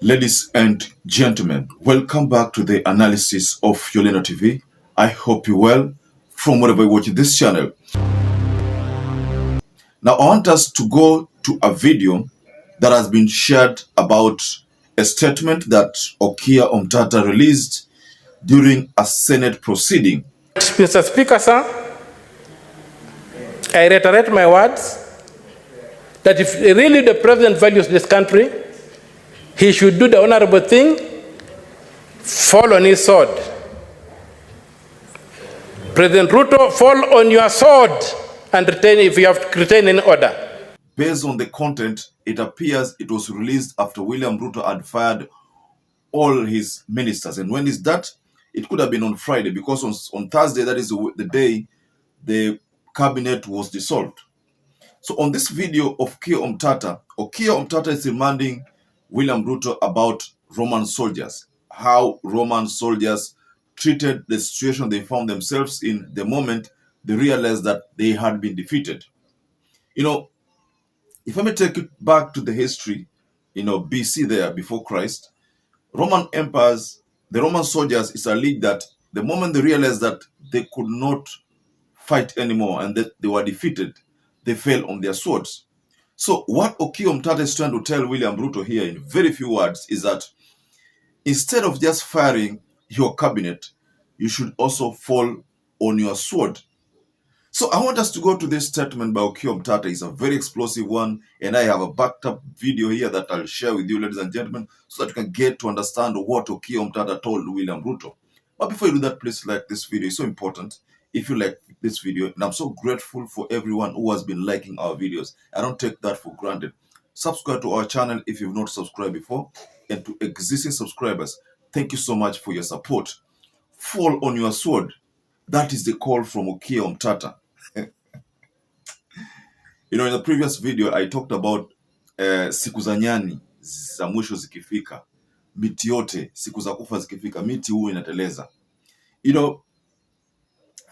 Ladies and gentlemen, welcome back to the analysis of YOLENO TV. I hope you're well from wherever you're watching this channel. Now, I want us to go to a video that has been shared about a statement that Okiya Omtata released during a Senate proceeding. Mr. Speaker, sir, I reiterate my words that if really the President values this country, he should do the honorable thing, fall on his sword. President RUTO, fall on your sword and retain if you have to retain any order. Based on the content, it appears it was released after William Ruto had fired all his ministers. And when is that? It could have been on Friday, because on Thursday, that is the day the cabinet was dissolved. So on this video of Okiya Omtata is reminding William Ruto about Roman soldiers, how Roman soldiers treated the situation they found themselves in the moment they realized that they had been defeated. You know, if I may take it back to the history, BC there, before Christ, Roman empires, the Roman soldiers, it's alleged that the moment they realized that they could not fight anymore and that they were defeated, they fell on their swords. So what Okiya Omtata is trying to tell William Ruto here in very few words is that instead of just firing your cabinet, you should also fall on your sword. So I want us to go to this statement by Okiya Omtata. It's a very explosive one, and I have a backed up video here that I'll share with you, ladies and gentlemen, so that you can get to understand what Okiya Omtata told William Ruto. But before you do that, please like this video. It's so important. If you like this video, and I'm so grateful for everyone who has been liking our videos. I don't take that for granted. Subscribe to our channel if you've not subscribed before. And to existing subscribers, thank you so much for your support. Fall on your sword. That is the call from Okiya Omtata. In the previous video, I talked about siku za nyani za mwisho zikifika. Miti yote, siku za kufa zikifika, miti huwa inateleza.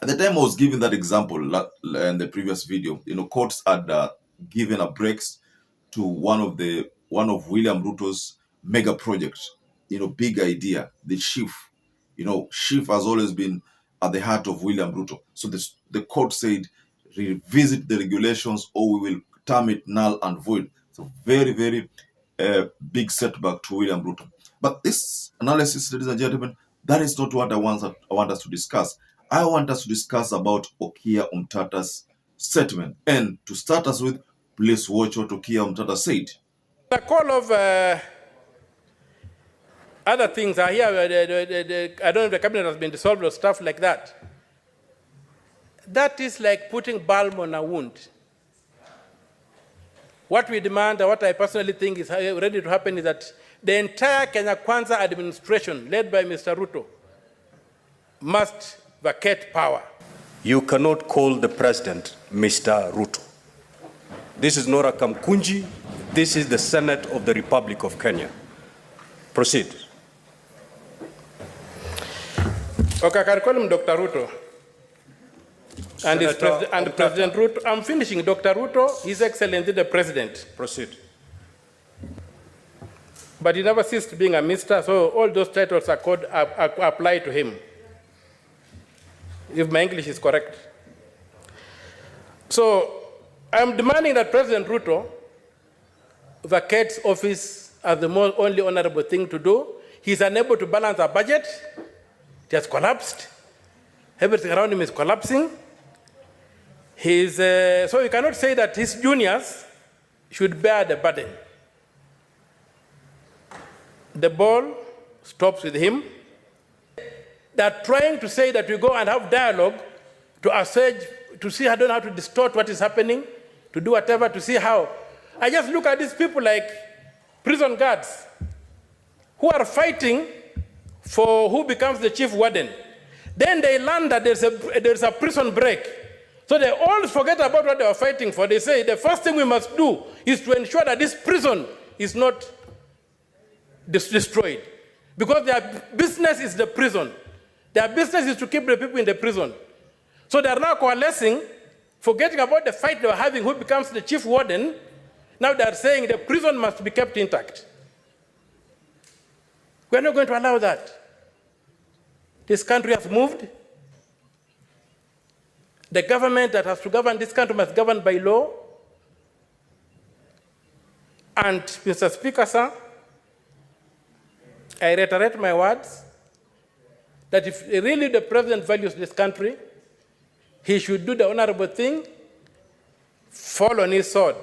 At the time I was giving that example in the previous video, courts had given a breaks to one of William Ruto's mega projects, big idea, the chief. Chief has always been at the heart of William Ruto. So the court said, revisit the regulations or we will term it null and void. So very, very big setback to William Ruto. But this analysis, ladies and gentlemen, that is not what I want us to discuss. I want us to discuss about Okiya Omtata's statement. And to start us with, please watch what Okiya Omtata said. The call of other things are here. I don't know if the cabinet has been dissolved or stuff like that. That is like putting balm on a wound. What we demand, and what I personally think is ready to happen, is that the entire Kenya Kwanza administration, led by Mr. Ruto, must vacate power. You cannot call the president Mr. Ruto. This is not a Kamkunji. This is the Senate of the Republic of Kenya. Proceed. Okay, I can call him Dr. Ruto. And President Ruto. I'm finishing. Dr. Ruto, His Excellency the President. Proceed. But he never ceased being a minister, so all those titles apply to him, if my English is correct. So I'm demanding that President Ruto vacates office as the only honorable thing to do. He's unable to balance our budget. It has collapsed. Everything around him is collapsing. So you cannot say that his juniors should bear the burden. The ball stops with him. They're trying to say that we go and have dialogue to assuage, to see I don't know how to distort what is happening, to do whatever, to see how. I just look at these people like prison guards who are fighting for who becomes the chief warden. Then they learn that there's a prison break. So they all forget about what they were fighting for. They say the first thing we must do is to ensure that this prison is not destroyed. Because their business is the prison. Their business is to keep the people in the prison. So they are now coalescing, forgetting about the fight they were having, who becomes the chief warden. Now they are saying the prison must be kept intact. We're not going to allow that. This country has moved. The government that has to govern this country must govern by law. And, Mr. Speaker, sir, I reiterate my words that if really the president values this country, he should do the honorable thing, fall on his sword.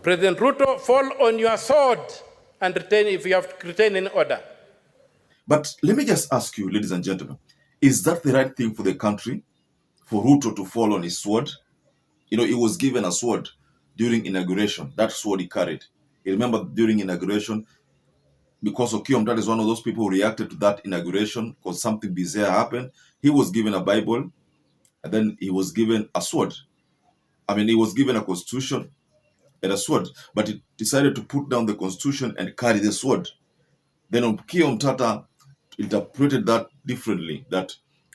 President Ruto, fall on your sword and retain, if you have to retain in order. But let me just ask you, ladies and gentlemen, is that the right thing for the country, for Ruto to fall on his sword? You know, he was given a sword during inauguration. That sword he carried. You remember during inauguration, because Okiya Omtata is one of those people who reacted to that inauguration because something bizarre happened. He was given a Bible, and then he was given a sword. I mean, he was given a constitution and a sword, but he decided to put down the constitution and carry the sword. Then Okiya Omtata interpreted that differently, that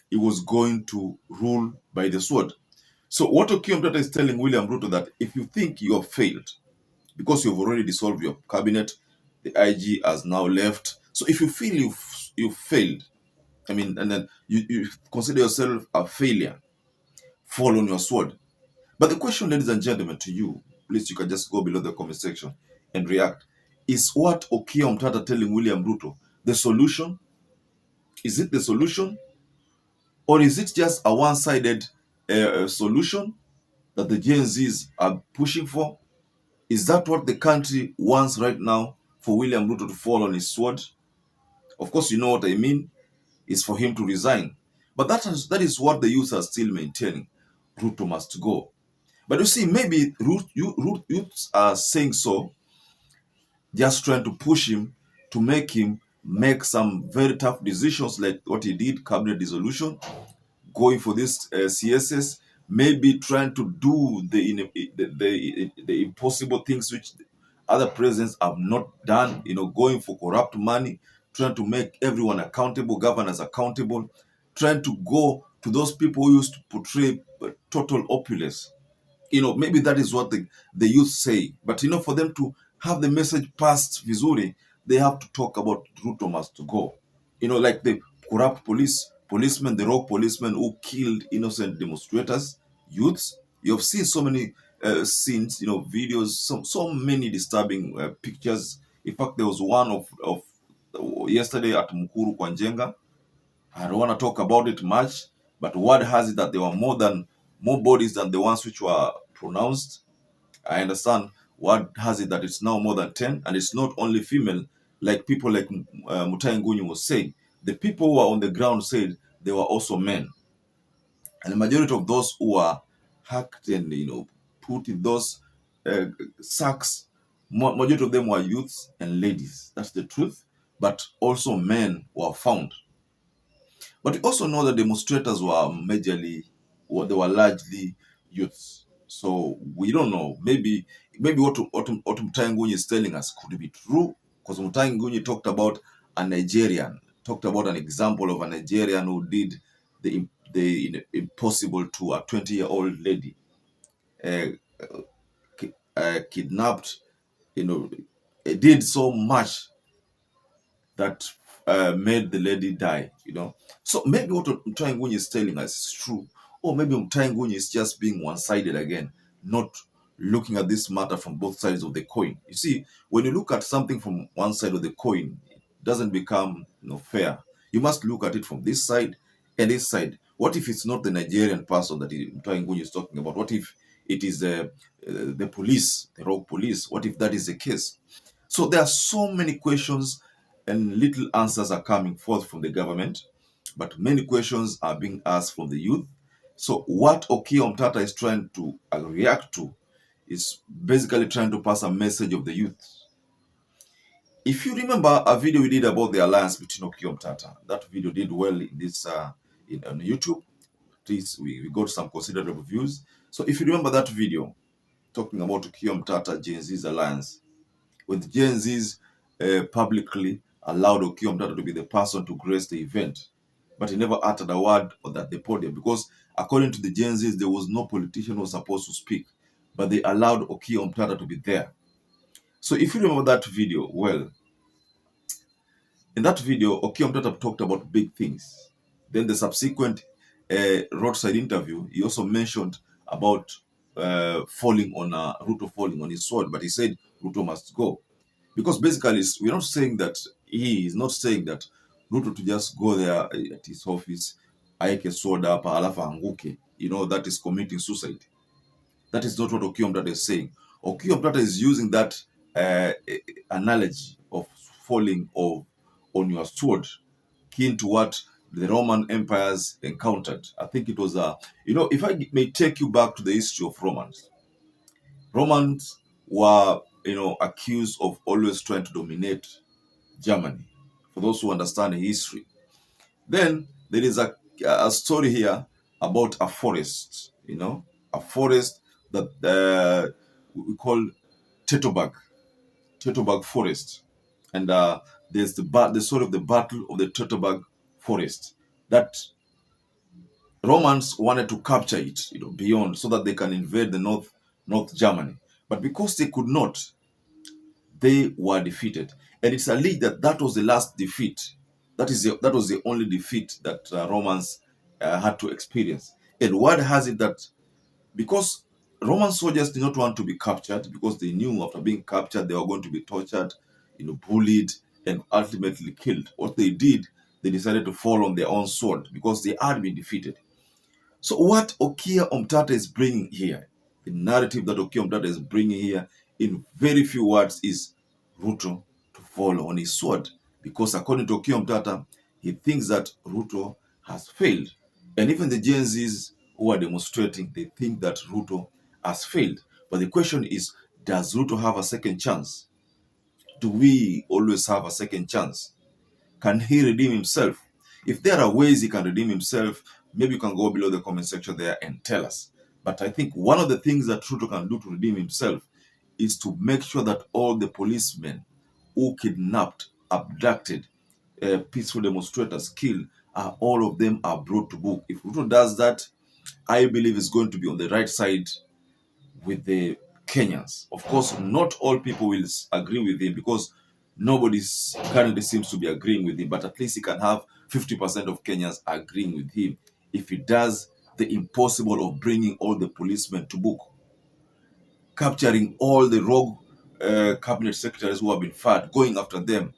he was going to rule by the sword. So what Okiya Omtata is telling William Ruto, that if you think you have failed, because you've already dissolved your cabinet, the IG has now left. So if you feel you've failed, I mean, and then you consider yourself a failure, fall on your sword. But the question, ladies and gentlemen, to you, please, you can just go below the comment section and react. Is what Okiya Omtata telling William Ruto the solution? Is it the solution? Or is it just a one-sided solution that the GENZs are pushing for? Is that what the country wants right now, for William Ruto to fall on his sword? Of course, you know what I mean, is for him to resign. But that is what the youth are still maintaining. Ruto must go. But you see, maybe youths are saying so, just trying to push him, to make him make some very tough decisions like what he did, cabinet dissolution, going for this CSS, maybe trying to do the impossible things which other presidents have not done, you know, going for corrupt money, trying to make everyone accountable, governors accountable, trying to go to those people who used to portray total opulence. You know, maybe that is what the youth say. But, you know, for them to have the message passed vizuri, they have to talk about Ruto must go. You know, like the corrupt policemen, the rogue policemen who killed innocent demonstrators, youths. You have seen so many scenes, you know, videos, so many disturbing pictures. In fact, there was one of yesterday at Mukuru Kwanjenga. I don't want to talk about it much, but word has it that there were more bodies than the ones which were pronounced. I understand word has it that it's now more than 10, and it's not only female, like people like Mutai Ngunyi was saying. The people who were on the ground said they were also men. And the majority of those who were hacked and, you know, put in those sacks, majority of them were youths and ladies. That's the truth. But also men were found. But we also know that demonstrators were they were largely youths. So we don't know. Maybe what Mutai Ngunyi is telling us could be true, because Mutai Ngunyi talked about a Nigerian, talked about an example of a Nigerian who did the impossible to a 20-year-old lady, kidnapped, you know, did so much that made the lady die, you know. So maybe what Mutai Ngunyi is telling us is true, or maybe Mutai Ngunyi is just being one-sided again, not looking at this matter from both sides of the coin. You see, when you look at something from one side of the coin, it doesn't become, you know, fair. You must look at it from this side and this side. What if it's not the Nigerian person that Mutai Ngunyi is talking about? What if it is the police, the rogue police? What if that is the case? So there are so many questions, and little answers are coming forth from the government, but many questions are being asked from the youth. So what Okiya Omtata is trying to react to is basically trying to pass a message of the youth. If you remember a video we did about the alliance between Okiya Omtata, that video did well in this on YouTube. We got some considerable views. So if you remember that video talking about Okiya Omtata GENZ's alliance, with GENZs publicly allowed Okiya Omtata to be the person to grace the event, but he never uttered a word at the podium, because according to the GENZs, there was no politician who was supposed to speak, but they allowed Okiya Omtata to be there. So if you remember that video well, In that video, Okiya Omtata talked about big things. Then the subsequent roadside interview, he also mentioned about falling on Ruto falling on his sword, but he said Ruto must go. Because basically, we're not saying that he is not saying that Ruto to just go there at his office, aeke sword up, alafu anguke. That is committing suicide. That is not what Okiya Omtata is saying. Okiya Omtata is using that analogy of falling on your sword, keen to what the Roman empires encountered. I think it was if I may take you back to the history of Romans. Romans were, accused of always trying to dominate Germany. For those who understand history, then there is a story here about a forest. A forest that we call Teutoburg Forest, and there's the story of the Battle of the Teutoburg Forest that Romans wanted to capture it, beyond, so that they can invade the North Germany. But because they could not, they were defeated. And it's alleged that that was the last defeat. That was the only defeat that Romans had to experience. And word has it that because Roman soldiers did not want to be captured, because they knew after being captured they were going to be tortured, bullied, and ultimately killed. What they did, they decided to fall on their own sword because they had been defeated. So what Okiya Omtata is bringing here, the narrative that Okiya Omtata is bringing here, in very few words, is Ruto to fall on his sword. Because according to Okiya Omtata, he thinks that Ruto has failed. And even the Gen Zs who are demonstrating, they think that Ruto has failed. But the question is, does Ruto have a second chance? Do we always have a second chance? Can he redeem himself? If there are ways he can redeem himself, maybe you can go below the comment section there and tell us. But I think one of the things that Ruto can do to redeem himself is to make sure that all the policemen who kidnapped, abducted, peaceful demonstrators, killed, all of them are brought to book. If Ruto does that, I believe he's going to be on the right side with the Kenyans. Of course, not all people will agree with him, because nobody currently seems to be agreeing with him, but at least he can have 50% of Kenyans agreeing with him if he does the impossible of bringing all the policemen to book, capturing all the rogue cabinet secretaries who have been fired, going after them,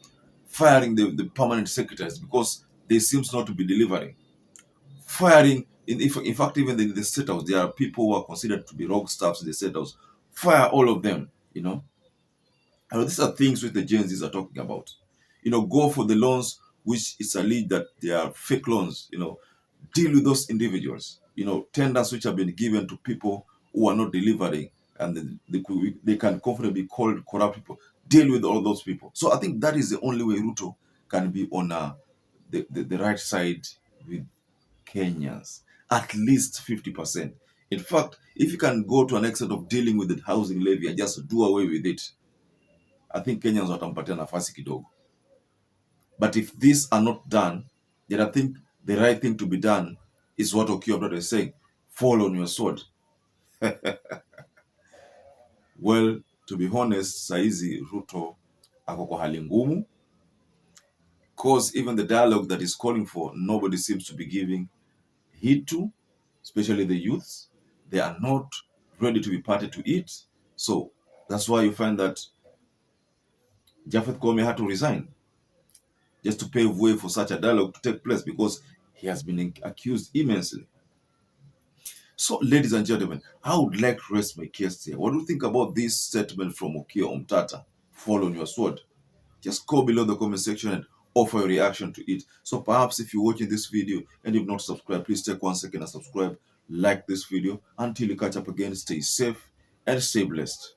firing the permanent secretaries because they seems not to be delivering, firing, in fact, even in the state house, there are people who are considered to be rogue staffs in the state house. Fire all of them. And these are things which the Gen Zs are talking about. Go for the loans which is alleged that they are fake loans. Deal with those individuals. Tenders which have been given to people who are not delivering, and they can confidently be called corrupt people. Deal with all those people. So I think that is the only way Ruto can be on the right side with Kenyans, at least 50%. In fact, if you can go to an extent of dealing with the housing levy and just do away with it, I think Kenyans watampatia nafasi kidogo. But if these are not done, then I think the right thing to be done is what Okiya Omtata is saying: fall on your sword. Well, to be honest, saizi Ruto ako kwa hali ngumu, because even the dialogue that he's calling for, nobody seems to be giving heed to, especially the youths. They are not ready to be party to it. So that's why you find that Japhet Koome had to resign, just to pave way for such a dialogue to take place, because he has been accused immensely. So, ladies and gentlemen, I would like to rest my case here. What do you think about this statement from Okiya Omtata? Fall on your sword. Just go below the comment section and offer your reaction to it. So perhaps if you're watching this video and you've not subscribed, please take 1 second and subscribe, like this video. Until you catch up again, stay safe and stay blessed.